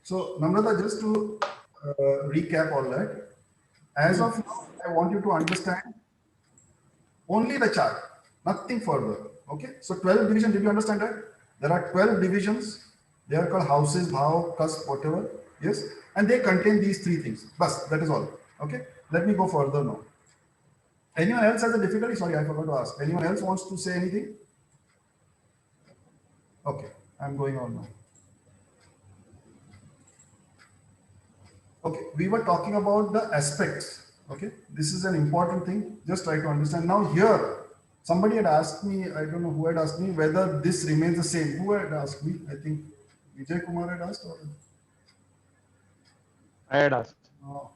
So Namrata, just to recap all that, as of now, I want you to understand only the chart, nothing further. Okay. So 12 division, did you understand that? There are 12 divisions. They are called houses, bhav, cusp, whatever. Yes. And they contain these three things. Bas, that is all. Okay. Let me go further now. Anyone else has a difficulty? Sorry, I forgot to ask. Anyone else wants to say anything? Okay. I'm going on now. Okay. We were talking about the aspects. Okay. This is an important thing. Just try to understand. Now here, somebody had asked me, I don't know who had asked me, whether this remains the same. Who had asked me? I think Vijay Kumar had asked, or I had asked.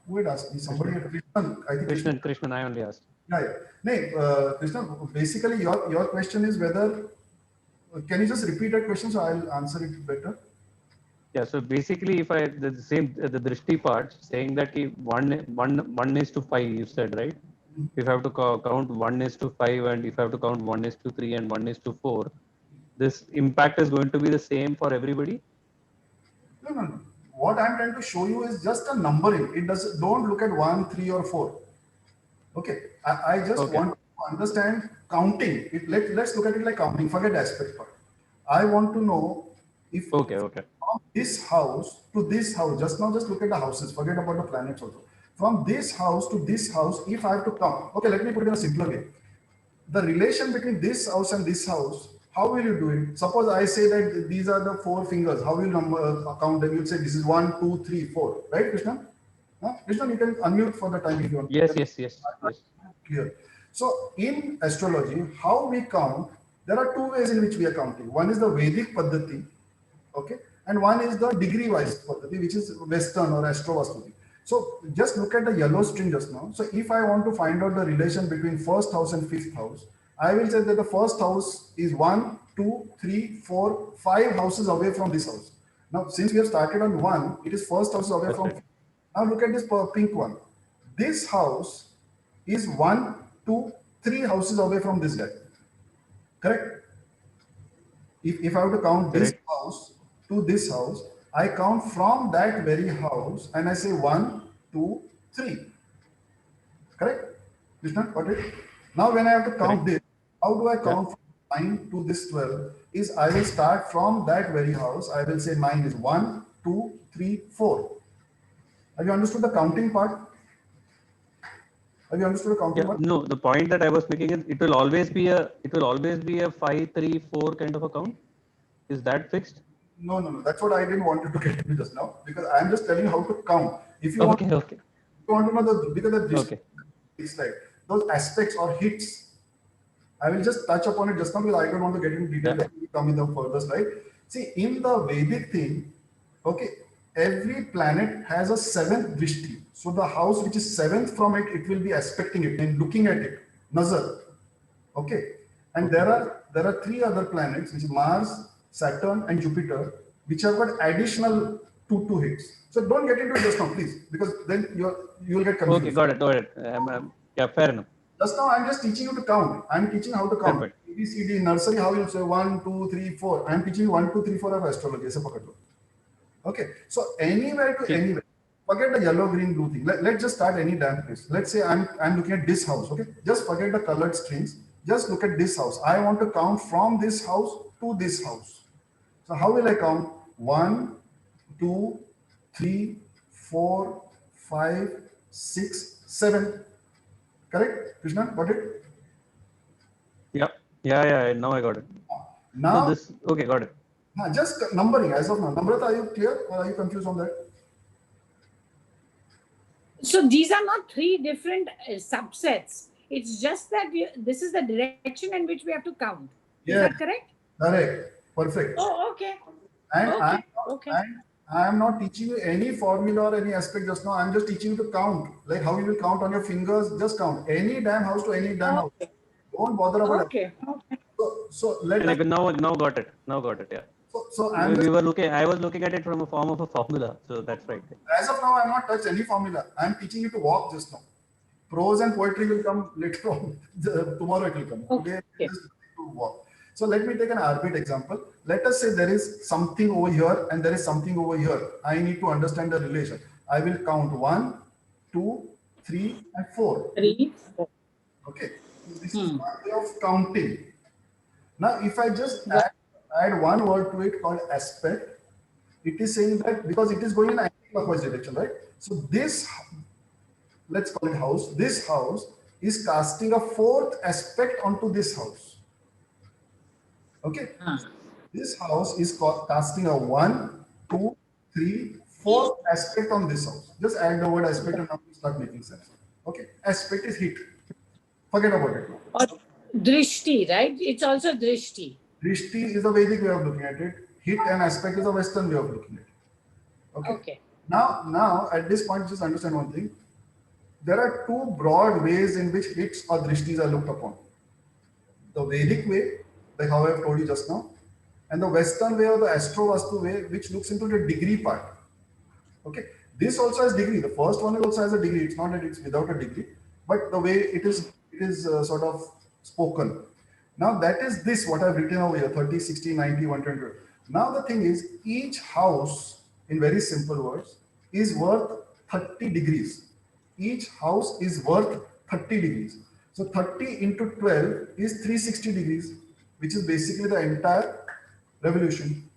who had asked me? Somebody had Krishnan. I think Krishnan, I only asked. Yeah, yeah. No, Krishnan, basically your question is whether, can you just repeat that question so I'll answer it better? Yeah, so basically, if I the same the drishti part saying that one is to 5, you said, right? If I have to count 1 is to 5, and if I have to count 1 is to 3 and 1 is to 4, this impact is going to be the same for everybody. No, no, no. What I'm trying to show you is just a numbering. It doesn't. Don't look at 1, 3, or 4. Okay. I just want to understand counting. Let's look at it like counting. Forget aspect part. I want to know if from this house to this house. Just look at the houses. Forget about the planets also. From this house to this house, if I have to count. Okay, let me put it in a simpler way. The relation between this house and this house, how will you do it? Suppose I say that these are the 4 fingers. How will you count them? You'll say this is 1, 2, 3, 4. Right, Krishna? Krishna, you can unmute for the time if you want. Yes. Clear. So in astrology, how we count, there are 2 ways in which we are counting. One is the Vedic Paddhati, okay, and one is the degree-wise Paddhati, which is Western or Astro-Vastu. So just look at the yellow string just now. So if I want to find out the relation between first house and fifth house, I will say that the first house is 1, 2, 3, 4, 5 houses away from this house. Now, since we have started on 1, it is first house away from. Now look at this pink one. This house is 1, 2, 3 houses away from this guy. Correct? If I have to count this house to this house, I count from that very house and I say 1, 2, 3. Correct? Krishna, got it? Now when I have to count this, how do I count from 9 to this 12? Is I will start from that very house. I will say 9 is 1, 2, 3, 4. Have you understood the counting part? Have you understood the counting part? No, the point that I was making is it will always be a 5, 3, 4 kind of a count. Is that fixed? No. That's what I didn't want you to get into just now, because I'm just telling you how to count. If you want to know it's like those aspects or hits, I will just touch upon it just now because I don't want to get into detail. Let me come in the further slide. See, in the Vedic thing, okay, every planet has a 7th drishti. So the house which is 7th from it, it will be aspecting it and looking at it. Nazar. Okay. And there are 3 other planets, which is Mars, Saturn, and Jupiter, which have got additional 2 hits. So don't get into it just now, please, because then you will get confused. Okay, got it. Yeah, fair enough. Just now, I'm just teaching you to count. I'm teaching how to count. ABCD nursery, how you say 1, 2, 3, 4. I'm teaching you 1, 2, 3, 4 of astrology. Okay. So anywhere to anywhere. Forget the yellow, green, blue thing. Let's just start any damn place. Let's say I'm looking at this house. Okay. Just forget the colored strings. Just look at this house. I want to count from this house to this house. So how will I count? 1, 2, 3, 4, 5, 6, 7. Correct, Krishna? Got it? Yeah. Now I got it. Now, so this, okay, got it. Just numbering as of now. Namrata, are you clear or are you confused on that? So these are not 3 different subsets. It's just that this is the direction in which we have to count. Is that correct? Correct. Perfect. Oh, okay. And I am not teaching you any formula or any aspect just now. I'm just teaching you to count. Like how you will count on your fingers. Just count. Any damn house to any damn house. Don't bother about it. So let us... Now got it. Yeah. So I was looking at it from a form of a formula. So that's right. As of now, I have not touched any formula. I am teaching you to walk just now. Prose and poetry will come later on. Tomorrow it will come. Today, just to walk. So let me take an arbit example. Let us say there is something over here and there is something over here. I need to understand the relation. I will count 1, 2, 3, and 4. 3, 4. Okay. This is one way of counting. Now, if I just Got- add one word to it called aspect, it is saying that because it is going in anti-clockwise direction, right? So this, let's call it house. This house is casting a fourth aspect onto this house. Okay. This house is casting a 1, 2, 3, 4 aspect on this house. Just add the word aspect and now you start making sense. Okay. Aspect is hit. Forget about it. Or drishti, right? It's also drishti. Drishti is a Vedic way of looking at it. Hit and aspect is a Western way of looking at it. Okay. Okay. Now at this point, just understand one thing. There are two broad ways in which hits or drishtis are looked upon. The Vedic way, like how I have told you just now, and the Western way or the Astro-Vastu way, which looks into the degree part. Okay. This also has degree. The first one also has a degree. It's not that it's without a degree, but the way it is sort of spoken. Now that is this, what I've written over here, 30, 60, 90, 120. Now the thing is, each house, in very simple words, is worth 30 degrees. Each house is worth 30 degrees. So 30 into 12 is 360 degrees, which is basically the entire revolution.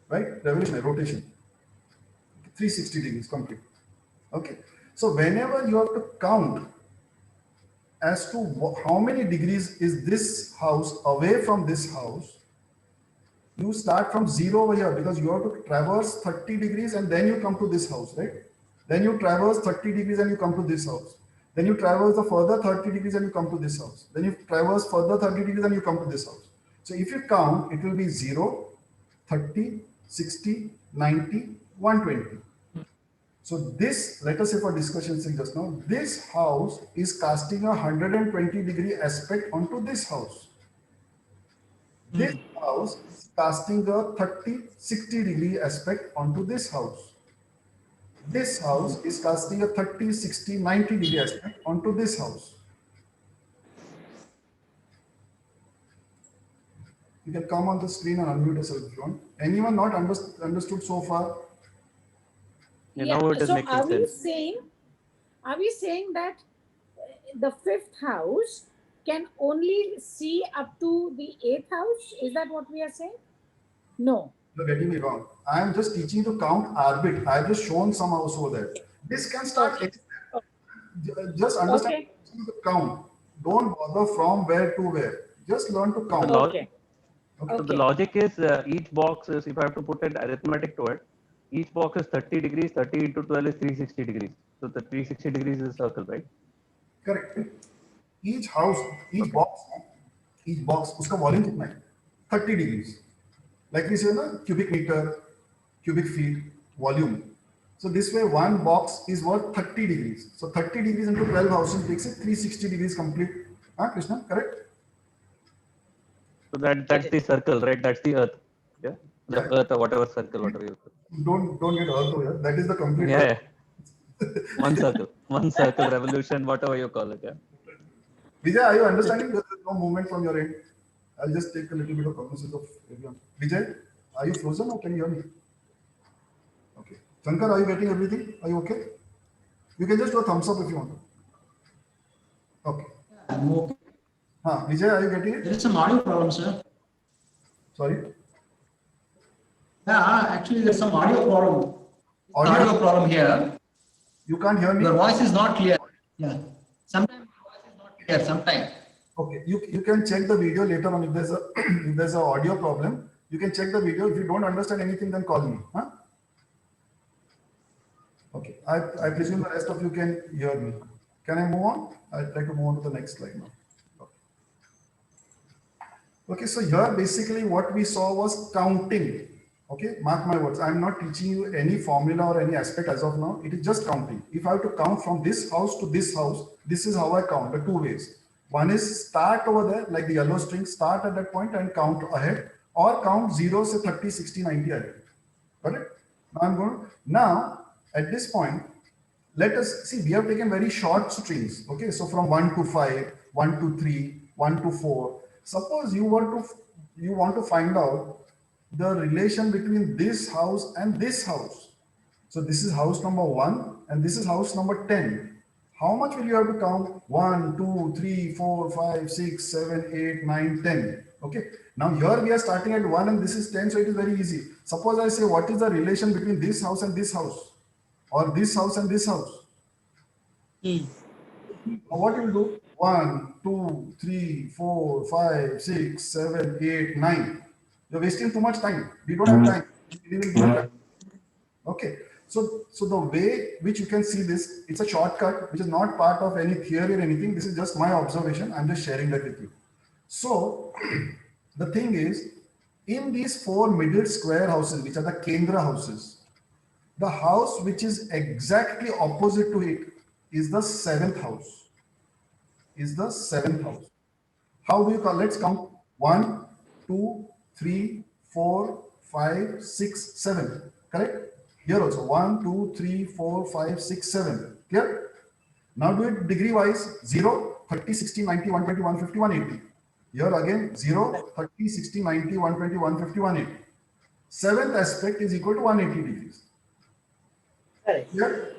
Right? Revolution, rotation. 360 degrees complete. Okay. So whenever you have to count as to how many degrees is this house away from this house, you start from 0 over here because you have to traverse 30 degrees and then you come to this house, right? Then you traverse 30 degrees and you come to this house. Then you traverse the further 30 degrees and you come to this house. Then you traverse further 30 degrees and you come to this house. So if you count, it will be 0, 30, 60, 90, 120. So this, let us say for discussion's sake just now, this house is casting a 120 degree aspect onto this house. This house is casting a 30, 60 degree aspect onto this house. This house is casting a 30, 60, 90 degree aspect onto this house. You can come on the screen and unmute yourself if you want. Anyone not understood so far? Yeah, now it is so making are we sense. saying that the fifth house can only see up to the eighth house? Is that what we are saying? No. You're getting me wrong. I am just teaching to count arbit. I have just shown some house over there. This can start. Okay. Just understand Okay. the count. Don't bother from where to where. Just learn to count. Okay. So the logic is each box is, if I have to put an arithmetic to it, each box is 30 degrees, 30 into 12 is 360 degrees. So the 360 degrees is a circle, right? Correct. Each house, each box, उसका volume कितना है? 30 degrees. Like we say ना, cubic meter, cubic feet, volume. So this way, one box is worth 30 degrees. So 30 degrees into 12 houses makes it 360 degrees complete. Huh, Krishna? Correct? So that's the circle, right? That's the earth. Yeah. The Yeah. earth or whatever circle, whatever you call. Don't get earth over here. That is the complete. Yeah, yeah. One circle revolution, whatever you call it. Yeah. Vijay, are you understanding? There is no movement from your end. I'll just take a little bit of cognizance of everyone. Vijay, are you frozen or can you hear me? Okay. Shankar, are you getting everything? Are you okay? You can just do a thumbs up if you want. Okay. I'm okay. Vijay, are you getting it? There is some audio problem, sir. Sorry. Yeah, actually, there's some audio problem. Audio? Audio problem here. You can't hear me? Your voice is not clear. Yeah. Sometimes your voice is not clear. Sometimes. Okay. You can check the video later on if there's a if there's an audio problem. You can check the video. If you don't understand anything, then call me. Huh? Okay. I presume the rest of you can hear me. Can I move on? I'd like to move on to the next slide now. Okay, so here basically what we saw was counting. Okay, mark my words. I'm not teaching you any formula or any aspect as of now. It is just counting. If I have to count from this house to this house, this is how I count, the two ways. One is start over there, like the yellow string, start at that point and count ahead, or count 0, say 30, 60, 90 ahead. Got it? Now at this point, let us see, we have taken very short strings. Okay, so from 1 to 5, 1 to 3, 1 to 4. Suppose you want to find out the relation between this house and this house. So this is house number 1 and this is house number 10. How much will you have to count? 1, 2, 3, 4, 5, 6, 7, 8, 9, 10. Okay. Now here we are starting at 1 and this is 10, so it is very easy. Suppose I say what is the relation between this house and this house, or this house and this house. Hmm. Now what you will do? 1, 2, 3, 4, 5, 6, 7, 8, 9. You're wasting too much time. We don't have time. We will do that. Okay. So the way which you can see this, it's a shortcut which is not part of any theory or anything. This is just my observation. I'm just sharing that with you. So the thing is, in these 4 middle square houses, which are the Kendra houses, the house which is exactly opposite to it is the 7th house. Is the 7th house. How do you call? Let's count 1, 2, 3, 4, 5, 6, 7. Correct? Here also 1, 2, 3, 4, 5, 6, 7. Clear? Now do it degree wise: 0, 30, 60, 90, 120, 150, 180. Here again 0, 30, 60, 90, 120, 150, 180. 7th aspect is equal to 180 degrees. Correct. Clear?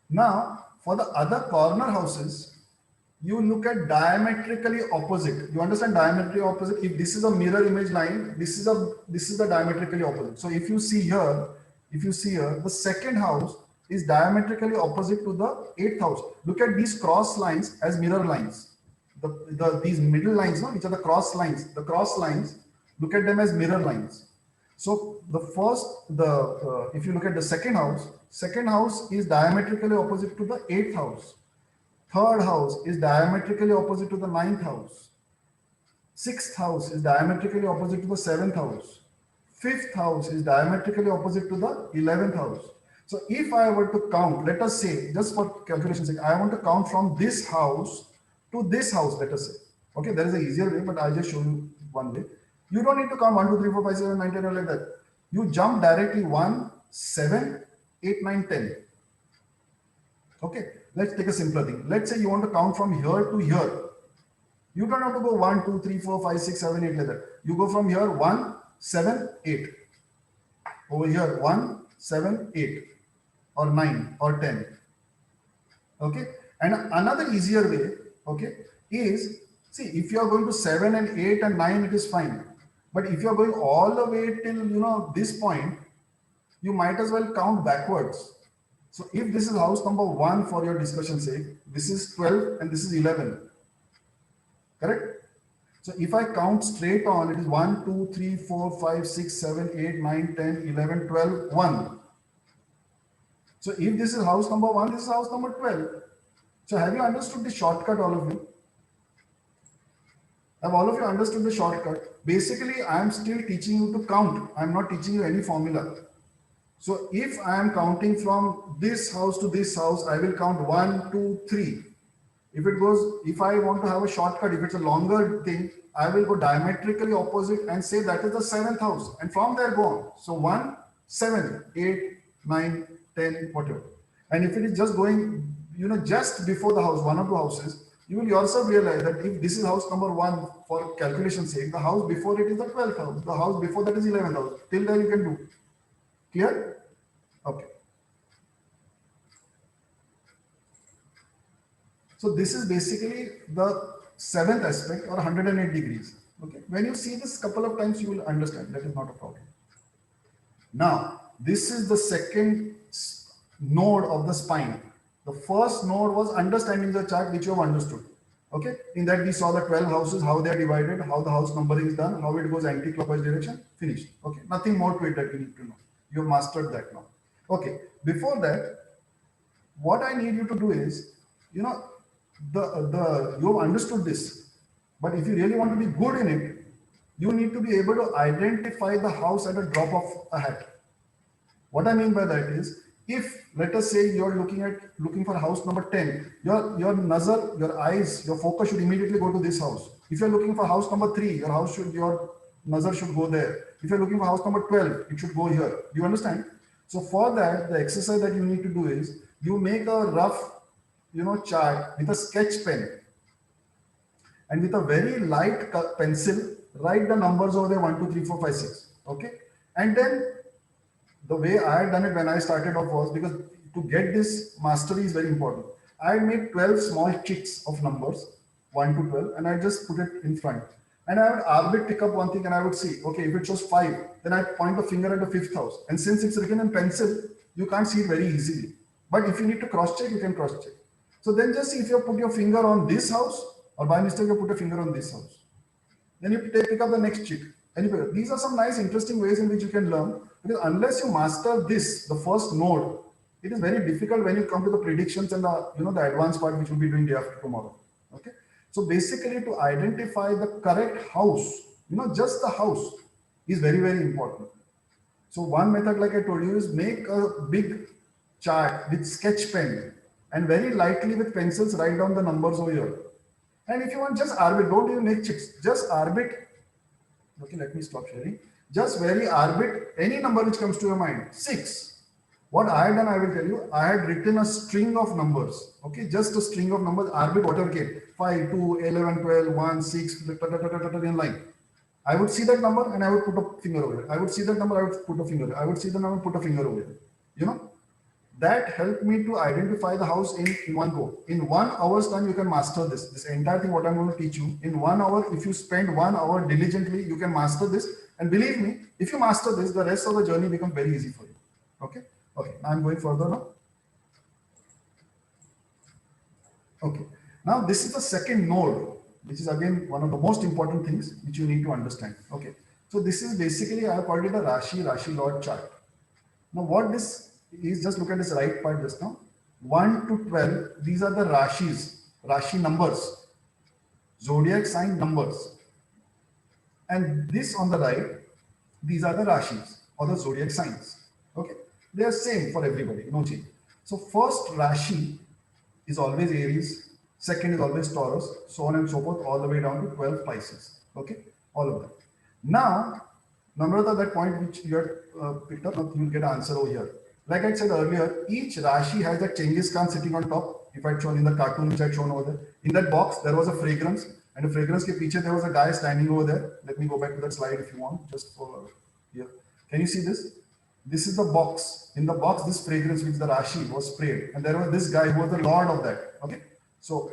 Now, for the other corner houses, you look at diametrically opposite. You understand diametrically opposite? If this is a mirror image line, this is the diametrically opposite. So if you see here, the 2nd house is diametrically opposite to the 8th house. Look at these cross lines as mirror lines. These middle lines, no, which are the cross lines. The cross lines, look at them as mirror lines. So if you look at the 2nd house is diametrically opposite to the 8th house. 3rd house is diametrically opposite to the 9th house. 6th house is diametrically opposite to the 7th house. 5th house is diametrically opposite to the 11th house. So if I were to count, let us say, just for calculation's sake, I want to count from this house to this house, let us say. Okay, there is an easier way, but I'll just show you one way. You don't need to count 1, 2, 3, 4, 5, 7, 9, 10, or like that. You jump directly 1, 7, 8, 9, 10. Okay, let's take a simpler thing. Let's say you want to count from here to here. You don't have to go 1, 2, 3, 4, 5, 6, 7, 8 like that. You go from here 1, 7, 8. Over here 1, 7, 8 or 9 or 10. Okay, and another easier way, okay, is, see, if you are going to 7 and 8 and 9, it is fine. But if you are going all the way till this point, you might as well count backwards. So if this is house number 1 for your discussion sake, this is 12 and this is 11. Correct? So if I count straight on, it is 1, 2, 3, 4, 5, 6, 7, 8, 9, 10, 11, 12, 1. So if this is house number 1, this is house number 12. So have you understood the shortcut, all of you? Have all of you understood the shortcut? Basically, I am still teaching you to count. I am not teaching you any formula. So if I am counting from this house to this house, I will count 1, 2, 3. If I want to have a shortcut, if it's a longer thing, I will go diametrically opposite and say that is the 7th house. And from there go on. So 1, 7, 8, 9, 10, whatever. And if it is just going, just before the house, 1 or 2 houses, you will yourself realize that if this is house number 1 for calculation's sake, the house before it is the 12th house, the house before that is 11th house. Till there you can do. Clear? Okay. So this is basically the 7th aspect, or 108 degrees. Okay. When you see this couple of times, you will understand. That is not a problem. Now, this is the 2nd node of the spine. The first node was understanding the chart, which you have understood. Okay. In that we saw the 12 houses, how they are divided, how the house numbering is done, how it goes anti-clockwise direction. Finished. Okay. Nothing more to it that you need to know. You have mastered that now. Okay. Before that, what I need you to do is, you have understood this, but if you really want to be good in it, you need to be able to identify the house at a drop of a hat. What I mean by that is, if let us say you're looking for house number 10, your nazar, your eyes, your focus should immediately go to this house. If you're looking for house number 3, your nazar should go there. If you're looking for house number 12, it should go here. Do you understand? So for that, the exercise that you need to do is, you make a rough, chart with a sketch pen, and with a very light pencil, write the numbers over there 1, 2, 3, 4, 5, 6. Okay. And then the way I had done it when I started off was, because to get this mastery is very important. I had made 12 small chits of numbers, 1 to 12, and I just put it in front. And I would arbit pick up one thing and I would see, okay, if it shows 5, then I point the finger at the 5th house. And since it's written in pencil, you can't see it very easily. But if you need to cross check, you can cross check. So then just see if you put your finger on this house, or by mistake you put a finger on this house. Then you pick up the next cheat. And these are some nice, interesting ways in which you can learn. Because unless you master this, the first node, it is very difficult when you come to the predictions and the advanced part, which we'll be doing day after tomorrow. Okay. So basically, to identify the correct house, just the house is very, very important. So one method, like I told you, is make a big chart with sketch pen and very lightly with pencils write down the numbers over here. And if you want, just arbit, don't even make checks, just arbit. Okay, let me stop sharing. Just very arbit any number which comes to your mind. 6. What I had done, I will tell you, I had written a string of numbers. Okay, just a string of numbers, arbit whatever came. 5, 2, 11, 12, 1, 6, in line. I would see that number and I would put a finger over it. I would see that number, I would put a finger. I would see the number, put a finger over it. That helped me to identify the house in one go. In 1 hour's time, you can master this. This entire thing, what I'm going to teach you, in 1 hour, if you spend 1 hour diligently, you can master this. And believe me, if you master this, the rest of the journey becomes very easy for you. Okay. Okay. Now I'm going further now. Okay. Now this is the second node, which is again one of the most important things which you need to understand. Okay. So this is basically, I have called it a Rashi Lord chart. Now what this is, just look at this right part just now. 1 to 12, these are the Rashis, Rashi numbers, zodiac sign numbers. And this on the right, these are the Rashis or the zodiac signs. Okay, they are same for everybody, no change. So first Rashi is always Aries, second is always Taurus, so on and so forth, all the way down to 12 Pisces. Okay, all of them. Now, Namrata, that point which you had picked up, you will get an answer over here. Like I said earlier, each Rashi has that Genghis Khan sitting on top. If I had shown in the cartoon which I had shown over there, in that box there was a fragrance, and the fragrance ke piche there was a guy standing over there. Let me go back to that slide if you want, just for here. Can you see this? This is the box. In the box, this fragrance which the Rashi was sprayed, and there was this guy who was the lord of that. Okay, so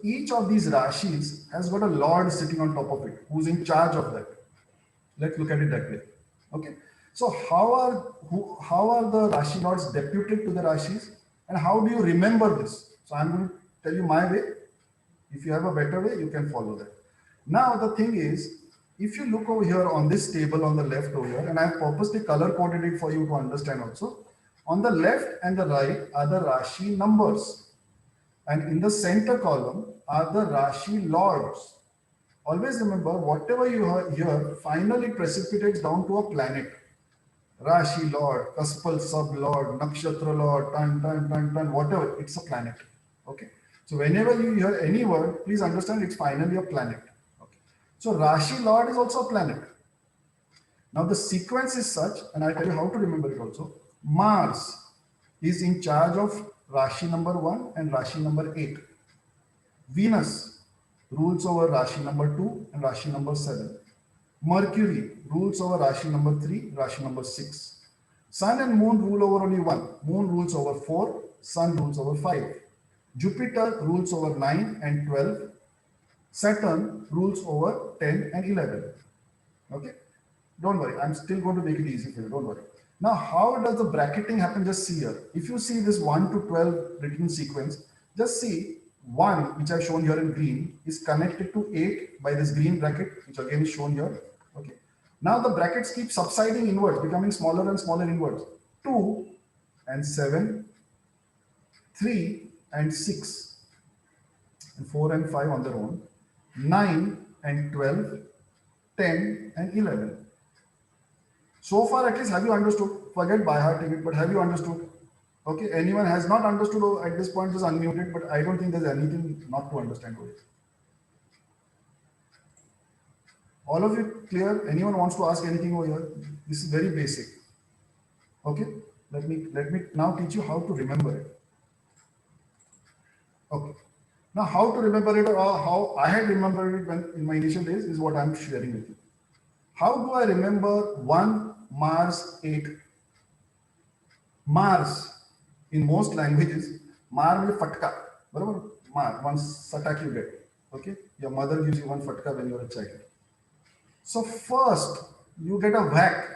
each of these Rashis has got a lord sitting on top of it, who's in charge of that. Let's look at it that way. Okay. So how are the Rashi lords deputed to the Rashis, and how do you remember this? So I'm going to tell you my way. If you have a better way, you can follow that. Now the thing is, if you look over here on this table on the left over here, and I have purposely color coded it for you to understand also. On the left and the right are the Rashi numbers, and in the center column are the Rashi lords. Always remember, whatever you hear finally precipitates down to a planet. Rashi Lord, Kaspal Sub Lord, Nakshatra Lord, Tan, whatever, it's a planet. Okay. So whenever you hear any word, please understand it's finally a planet. Okay. So Rashi Lord is also a planet. Now the sequence is such, and I'll tell you how to remember it also. Mars is in charge of Rashi number 1 and Rashi number 8. Venus rules over Rashi number 2 and Rashi number 7. Mercury rules over Rashi number 3, Rashi number 6. Sun and Moon rule over only 1. Moon rules over 4, Sun rules over 5. Jupiter rules over 9 and 12. Saturn rules over 10 and 11. Okay? Don't worry, I'm still going to make it easy for you, don't worry. Now, how does the bracketing happen? Just see here. If you see this 1 to 12 written sequence, just see 1, which I've shown here in green, is connected to 8 by this green bracket, which again is shown here. Okay. Now the brackets keep subsiding inwards, becoming smaller and smaller inwards. 2 and 7, 3 and 6, and 4 and 5 on their own, 9 and 12, 10 and 11. So far, at least, have you understood? Forget by hearting it, but have you understood? Okay, anyone has not understood at this point, just unmute it, but I don't think there's anything not to understand over it. All of you clear? Anyone wants to ask anything over here? This is very basic. Okay, Let me now teach you how to remember it. Okay. Now, how to remember it, or how I had remembered it when in my initial days, is what I'm sharing with you. How do I remember 1 Mars 8? Mars, in most languages, Mar means fatka. Barabar? Mar, one satak you get. Okay? Your mother gives you one fatka when you're a child. So first, you get a whack.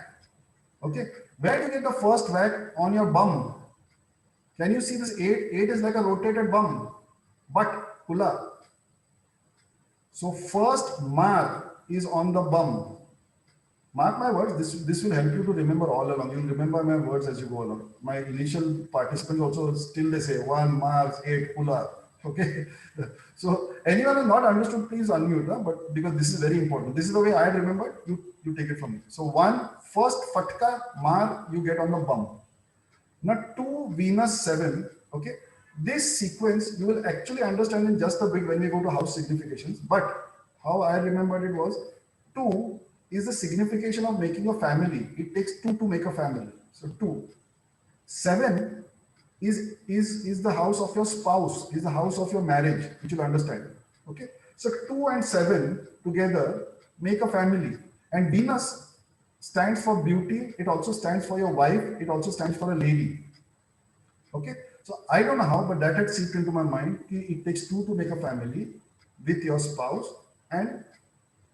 Okay? Where do you get the first whack? On your bum. Can you see this 8? 8 is like a rotated bum. But, kula. So first Mar is on the bum. Mark my words, this will help you to remember all along. You'll remember my words as you go along. My initial participants also still they say 1 Mars 8 Pula. Okay. So anyone who not understood, please unmute, but because this is very important. This is the way I remember. You take it from me. So first Fatka Mar you get on the bum. Now 2 Venus 7. Okay. This sequence you will actually understand in just a bit when we go to house significations. But how I remembered it was 2 is the signification of making a family. It takes 2 to make a family. So 2. 7 is the house of your spouse, is the house of your marriage, which you'll understand. Okay. So 2 and 7 together make a family. And Venus stands for beauty. It also stands for your wife. It also stands for a lady. Okay. So I don't know how, but that had seeped into my mind. It takes 2 to make a family with your spouse. And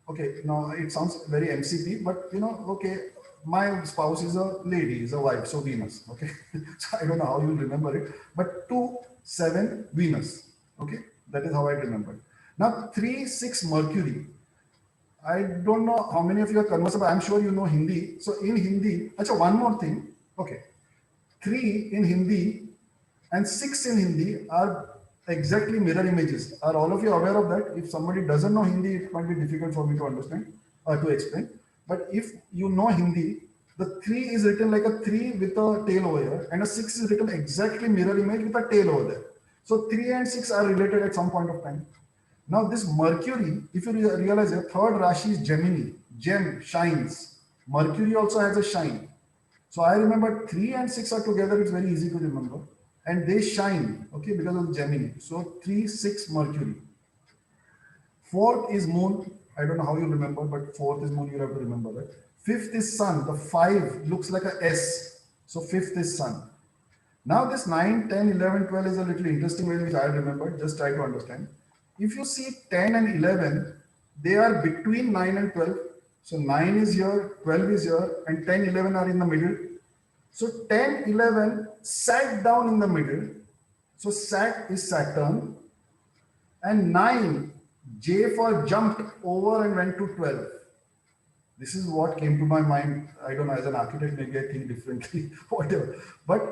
okay, now it sounds very MCP, but okay, my spouse is a lady, is a wife, so Venus. Okay. So I don't know how you'll remember it, but 2, 7 Venus. Okay, that is how I remember. Now 3, 6 Mercury. I don't know how many of you are conversant, but I'm sure you know Hindi. So in Hindi, actually one more thing. Okay, 3 in Hindi and 6 in Hindi are exactly mirror images. Are all of you aware of that? If somebody doesn't know Hindi, it might be difficult for me to understand or to explain. But if you know Hindi, the 3 is written like a 3 with a tail over here, and a 6 is written exactly mirror image with a tail over there. So 3 and 6 are related at some point of time. Now this Mercury, if you realize your third Rashi is Gemini. Gem shines. Mercury also has a shine. So I remember 3 and 6 are together. It's very easy to remember. And they shine, okay, because of Gemini. So 3, 6 Mercury. 4th is moon. I don't know how you remember, but 4th is moon. You have to remember that. 5th is sun. The 5 looks like a S. So 5th is sun. Now this 9, 10, 11, 12 is a little interesting way which I remember. Just try to understand. If you see 10 and 11, they are between 9 and 12. So 9 is here, 12 is here, and 10, 11 are in the middle. So 10, 11 sat down in the middle. So sat is Saturn. And 9, J for jumped over and went to 12. This is what came to my mind. I don't know, as an architect, maybe I think differently, whatever. But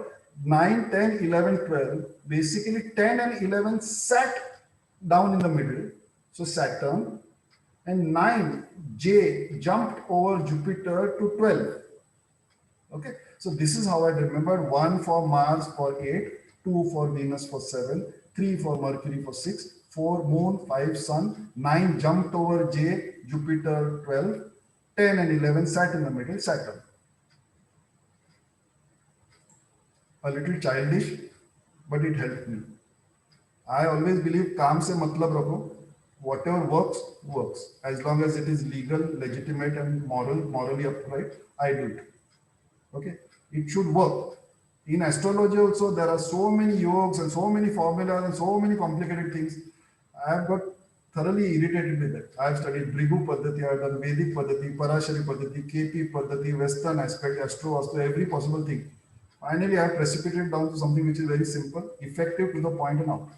9, 10, 11, 12, basically 10 and 11 sat down in the middle. So Saturn. And 9, J jumped over Jupiter to 12. Okay. So this is how I remember. 1 for Mars for 8, 2 for Venus for 7, 3 for Mercury for 6, 4 Moon, 5 Sun, 9 jumped over J, Jupiter 12, 10 and 11 sat in the middle, Saturn. A little childish, but it helped me. I always believe काम से मतलब रखो. Whatever works, works. As long as it is legal, legitimate and morally upright, I do it. Okay. It should work. In astrology also, there are so many yogs and so many formulas and so many complicated things. I have got thoroughly irritated with that. I have studied Bhrigu Paddhati, I have done Vedic Paddhati, Parashari Paddhati, KP Paddhati, Western aspect, Astro, every possible thing. Finally, I have precipitated down to something which is very simple, effective to the point and out.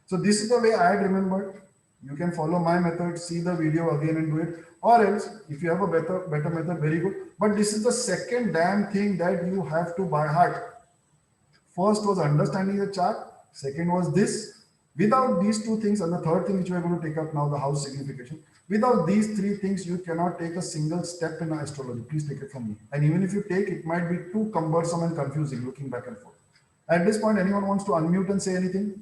So this is the way I had remembered. You can follow my method, see the video again and do it. Or else, if you have a better method, very good. But this is the second damn thing that you have to by heart. First was understanding the chart. Second was this. Without these two things, and the third thing which we are going to take up now, the house signification. Without these three things, you cannot take a single step in astrology. Please take it from me. And even if you take, it might be too cumbersome and confusing looking back and forth. At this point, anyone wants to unmute and say anything?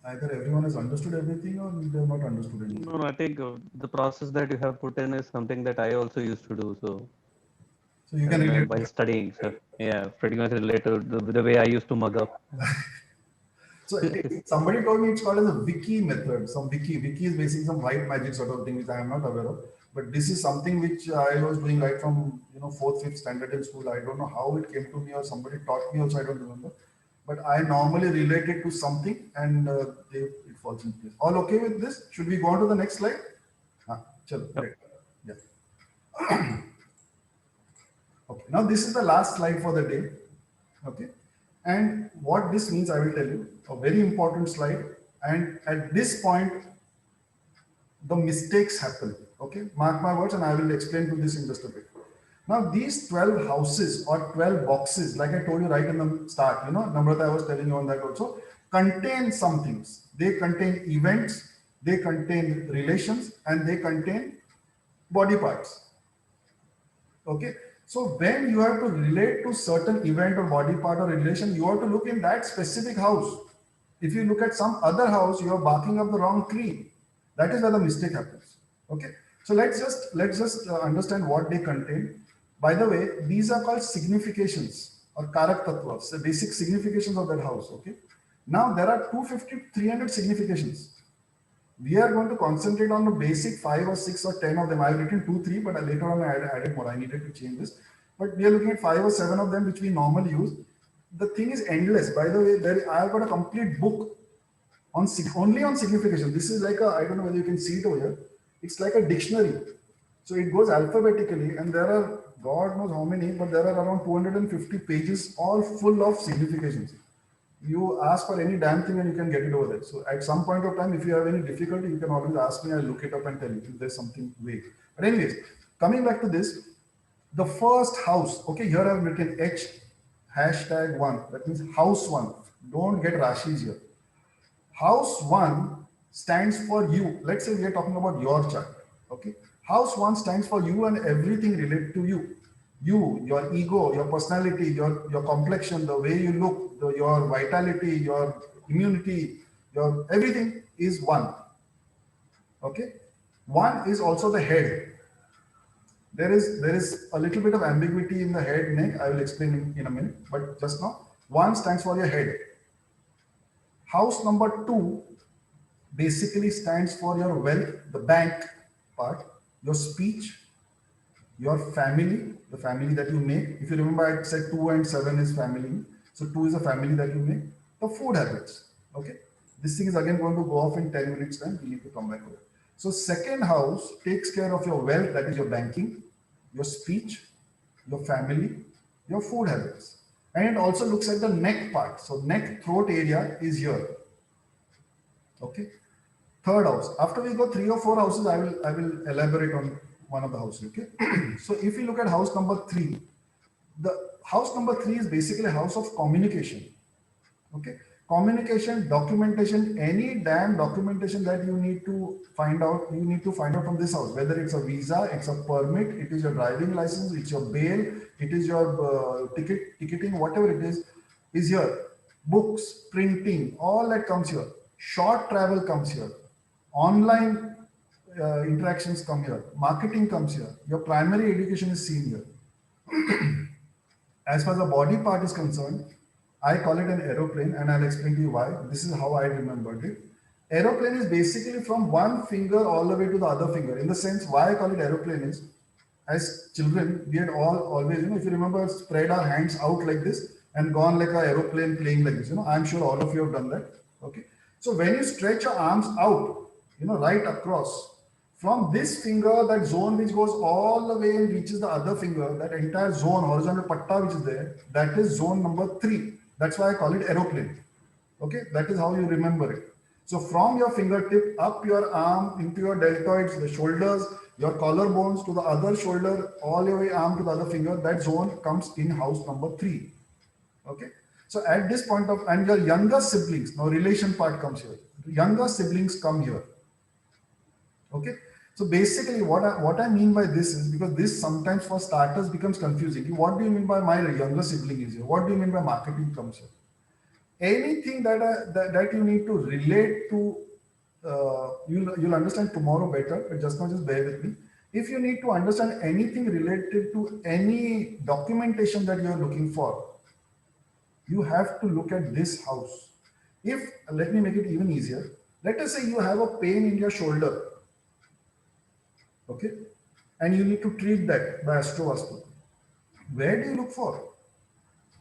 Either everyone has understood everything or they have not understood anything. No, no, I think the process that you have put in is something that I also used to do. So So you can relate to while that. studying, so yeah, pretty much related to the way I used to mug up. So somebody told me it's called as a wiki method. Some wiki is basically some white magic sort of thing which I am not aware of. But this is something which I was doing right from fourth, fifth standard in school. I don't know how it came to me or somebody taught me also. I don't remember. But I normally relate it to something and it falls in place. All okay with this? Should we go on to the next slide? Chalo, Yep. great. Yeah. Okay. Now this is the last slide for the day. Okay. And what this means, I will tell you, a very important slide. And at this point, the mistakes happen. Okay, mark my words, and I will explain to this in just a bit. Now, these 12 houses or 12 boxes, like I told you right in the start, Namrata, I was telling you on that also, contain some things. They contain events, they contain relations, and they contain body parts. Okay, so when you have to relate to certain event or body part or relation, you have to look in that specific house. If you look at some other house, you are barking up the wrong tree. That is where the mistake happens. Okay, so let's just understand what they contain. By the way, these are called significations or karak tattvas, the basic significations of that house. Okay, now there are 250, 300 significations. We are going to concentrate on the basic 5 or 6 or 10 of them. I've written 2, 3, but later on I added more. I needed to change this. But we are looking at 5 or 7 of them, which we normally use. The thing is endless. By the way, I've got a complete book on only on signification. This is like I don't know whether you can see it over here. It's like a dictionary. So it goes alphabetically, and there are, God knows how many, but there are around 250 pages, all full of significations. You ask for any damn thing and you can get it over there. So at some point of time, if you have any difficulty, you can always ask me. I'll look it up and tell you if there's something vague. But anyways, coming back to this, the first house. Okay, here I've written H #1. That means house one. Don't get Rashis here. House one stands for you. Let's say we are talking about your chart. Okay, house one stands for you and everything related to you. You, your ego, your personality, your complexion, the way you look, your vitality, your immunity, your everything is one. Okay, one is also the head. There is a little bit of ambiguity in the head neck. I will explain in a minute, but just now, one stands for your head. House number 2 basically stands for your wealth, the bank part, your speech, your family, the family that you make. If you remember, I said 2 and 7 is family. So 2 is a family that you make. The food habits. Okay. This thing is again going to go off in 10 minutes time. We need to come back to it. So second house takes care of your wealth, that is your banking, your speech, your family, your food habits. And it also looks at the neck part. So neck, throat area is here. Okay. Third house. After we go 3 or 4 houses, I will elaborate on one of the houses. Okay. So if you look at house number 3, the house number 3 is basically a house of communication. Okay. Communication, documentation, any damn documentation that you need to find out, from this house, whether it's a visa, it's a permit, it is your driving license, it's your bail, it is your ticketing, whatever it is here. Books, printing, all that comes here. Short travel comes here. Online interactions come here. Marketing comes here. Your primary education is seen here. As far as the body part is concerned, I call it an aeroplane, and I'll explain to you why. This is how I remembered it. Aeroplane is basically from one finger all the way to the other finger. In the sense, why I call it aeroplane is, as children, we had always, if you remember, spread our hands out like this and gone like an aeroplane playing like this. I'm sure all of you have done that. Okay. So when you stretch your arms out, right across, from this finger, that zone which goes all the way and reaches the other finger, that entire zone, horizontal patta which is there, that is zone number 3. That's why I call it aeroplane. Okay, that is how you remember it. So from your fingertip up your arm into your deltoids, the shoulders, your collarbones to the other shoulder, all your way arm to the other finger, that zone comes in house number 3. Okay. So at this point of, and your younger siblings, now relation part comes here. Younger siblings come here. Okay. So basically what I mean by this is, because this sometimes for starters becomes confusing. What do you mean by my younger sibling is here? What do you mean by marketing comes here? anything that you need to relate to, you'll understand tomorrow better, but just now just bear with me. If you need to understand anything related to any documentation that you're looking for, you have to look at this house. If, let me make it even easier, let us say you have a pain in your shoulder, okay, and you need to treat that by Astrovastu. Where do you look for?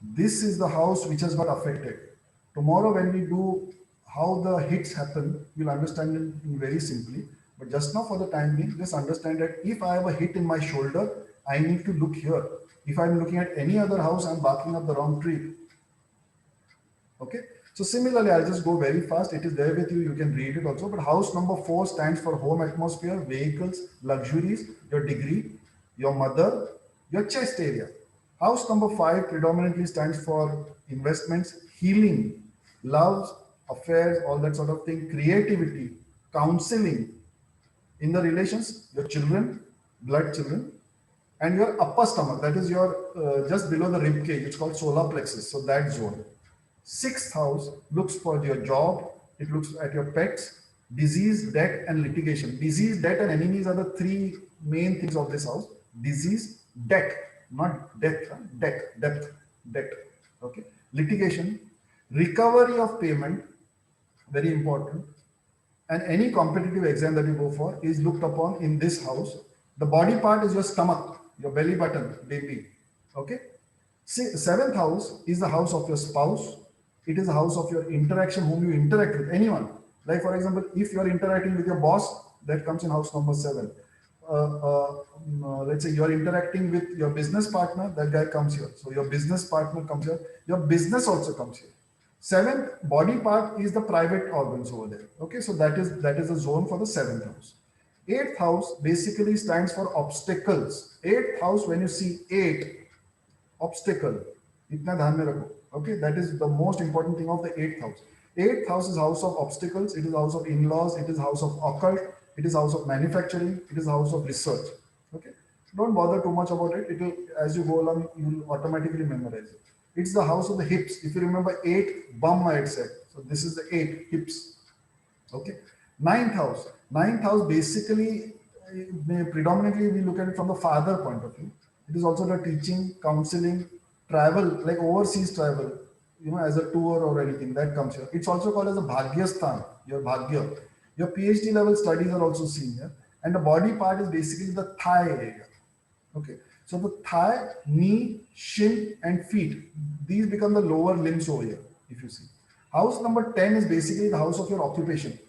This is the house which has got affected. Tomorrow when we do how the hits happen, you'll understand it very simply. But just now for the time being, just understand that if I have a hit in my shoulder, I need to look here. If I'm looking at any other house, I'm barking up the wrong tree. Okay. So similarly, I'll just go very fast. It is there with you. You can read it also. But house number 4 stands for home atmosphere, vehicles, luxuries, your degree, your mother, your chest area. House number 5 predominantly stands for investments, healing, love, affairs, all that sort of thing, creativity, counseling. In the relations, your children, blood children, and your upper stomach, that is your just below the rib cage, it's called solar plexus. So that zone. 6th house looks for your job, it looks at your pets, disease, debt, and litigation. Disease, debt, and enemies are the 3 main things of this house. Disease, debt, not death, debt. Okay. Litigation, recovery of payment, very important. And any competitive exam that you go for is looked upon in this house. The body part is your stomach, your belly button, baby. Okay. See, 7th house is the house of your spouse. It is a house of your interaction, whom you interact with, anyone. Like for example, if you are interacting with your boss, that comes in house number 7. Let's say you are interacting with your business partner, that guy comes here. So your business partner comes here. Your business also comes here. 7th body part is the private organs over there. Okay, so that is a zone for the 7th house. 8th house basically stands for obstacles. 8th house, when you see 8, obstacle, itna dhyan mein rakho. Okay, that is the most important thing of the 8th house. 8th house is house of obstacles, it is house of in-laws, it is house of occult, it is house of manufacturing, it is house of research. Okay, don't bother too much about it. It will, as you go along, you will automatically memorize it. It's the house of the hips. If you remember 8, bum I had said. So this is the 8, hips. Okay. 9th house. 9th house basically, predominantly we look at it from the father point of view. It is also the teaching, counseling, travel, like overseas travel, as a tour or anything that comes here. It's also called as a Bhagyasthan, your Bhagya. Your PhD level studies are also seen here. And the body part is basically the thigh area. Okay. So the thigh, knee, shin, and feet, these become the lower limbs over here, if you see. House number 10 is basically the house of your occupation.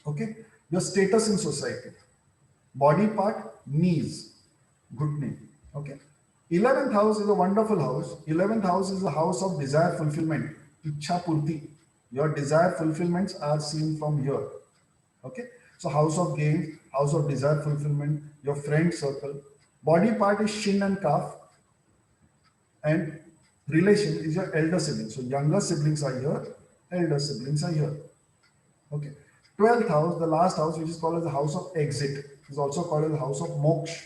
Okay. Your status in society. Body part, knees, good name. Okay. 11th house is a wonderful house. 11th house is the house of desire fulfillment. Ichha purti. Your desire fulfillments are seen from here. Okay. So house of gains, house of desire fulfillment, your friend circle. Body part is shin and calf, and relation is your elder siblings. So younger siblings are here, elder siblings are here. Okay. 12th house, the last house, which is called as the house of exit, is also called as the house of moksha.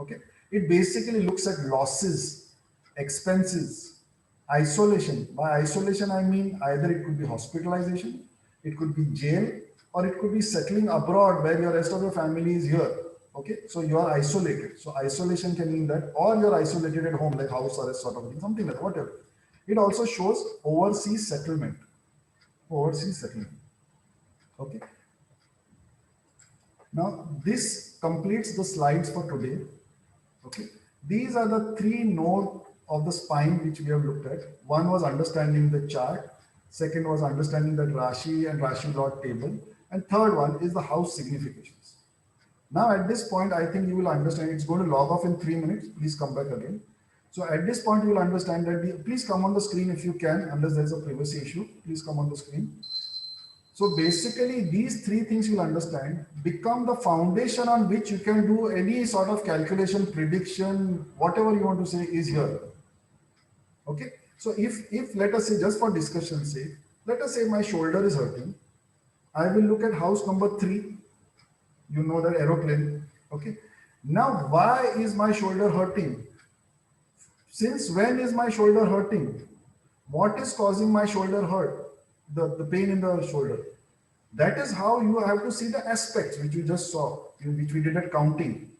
Okay. It basically looks at losses, expenses, isolation. By isolation, I mean either it could be hospitalization, it could be jail, or it could be settling abroad where your rest of your family is here. Okay, so you are isolated. So isolation can mean that, or you're isolated at home, like house arrest sort of thing, something like that, whatever. It also shows overseas settlement. Overseas settlement. Okay. Now this completes the slides for today. Okay. These are the 3 nodes of the spine which we have looked at. One was understanding the chart. Second was understanding that Rashi and Rashi Lord table. And third one is the house significations. Now at this point, I think you will understand, it's going to log off in 3 minutes. Please come back again. So at this point, you will understand that, please come on the screen if you can, unless there's a privacy issue, please come on the screen. So basically these 3 things you'll understand become the foundation on which you can do any sort of calculation, prediction, whatever you want to say is here. Okay. So if let us say, just for discussion's sake, let us say my shoulder is hurting. I will look at house number 3. You know that aeroplane. Okay. Now, why is my shoulder hurting? Since when is my shoulder hurting? what is causing my shoulder hurt, the pain in the shoulder. That is how you have to see the aspects which you just saw, which we did at counting.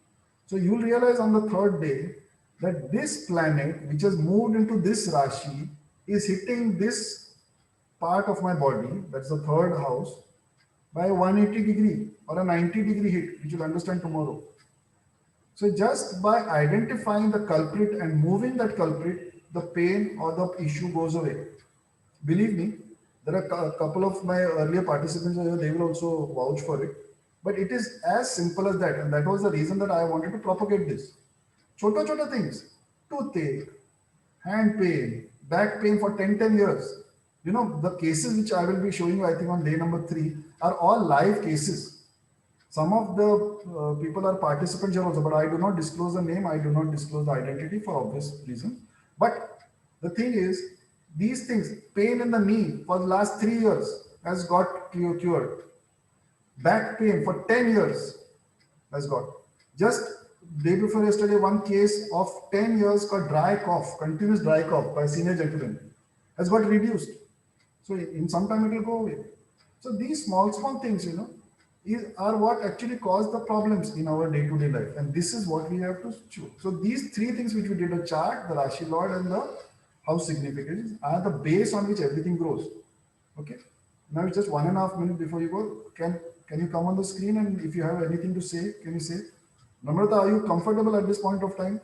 So you'll realize on the third day that this planet, which has moved into this Rashi, is hitting this part of my body, that's the third house, by a 180 degree or a 90-degree hit, which you'll understand tomorrow. So just by identifying the culprit and moving that culprit, the pain or the issue goes away. Believe me, there are a couple of my earlier participants here, they will also vouch for it. But it is as simple as that. And that was the reason that I wanted to propagate this. Chota things, toothache, hand pain, back pain for 10 years. You know, the cases which I will be showing you, I think on day number 3, are all live cases. Some of the people are participants here also, but I do not disclose the name, I do not disclose the identity for obvious reason. But the thing is, these things, pain in the knee for the last 3 years has got cured. Back pain for 10 years has got. Just day before yesterday, one case of 10 years called dry cough, continuous dry cough by a senior gentleman has got reduced. So in some time it will go away. So these small things, you know, are what actually cause the problems in our day-to-day life. And this is what we have to choose. So these 3 things which we did, a chart, the Rashi Lord and the house significance, are the base on which everything grows. Okay. Now it's just 1.5 minutes before you go. Can you come on the screen, and if you have anything to say, can you say? Namrata, are you comfortable at this point of time?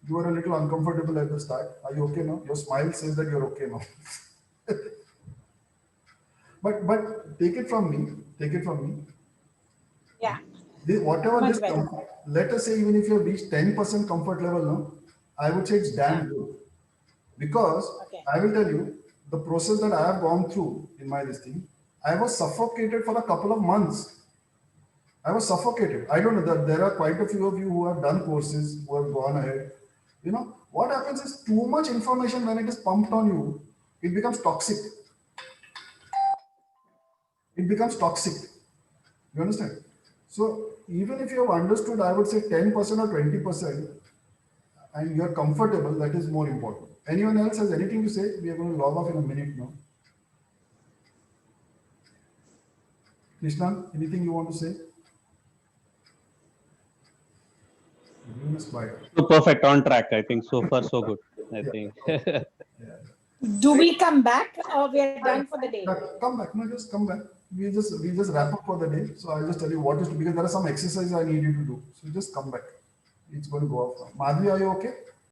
You were a little uncomfortable at the start. Are you okay now? Your smile says that you're okay now. but take it from me. Take it from me. Yeah. Whatever Much this, better. let us say even if you have reached 10% comfort level now, I would say it's damn good. Because Okay. I will tell you, the process that I have gone through in my this thing, I was suffocated for a couple of months. I was suffocated. I don't know that there are quite a few of you who have done courses, who have gone ahead. You know, what happens is too much information when it is pumped on you, it becomes toxic. It becomes toxic. You understand? So even if you have understood, I would say 10% or 20%, and you're comfortable, that is more important. Anyone else has anything to say? We are going to log off in a minute now. Krishna, anything you want to say? Everyone is quiet. So perfect, on track. I think so far so good. I Yeah. think. Do we come back or we are done for the day? Come back. No, just come back. We just wrap up for the day. So I'll just tell you what is, because there are some exercises I need you to do. So just come back. It's going to go off. Madhvi, are you okay?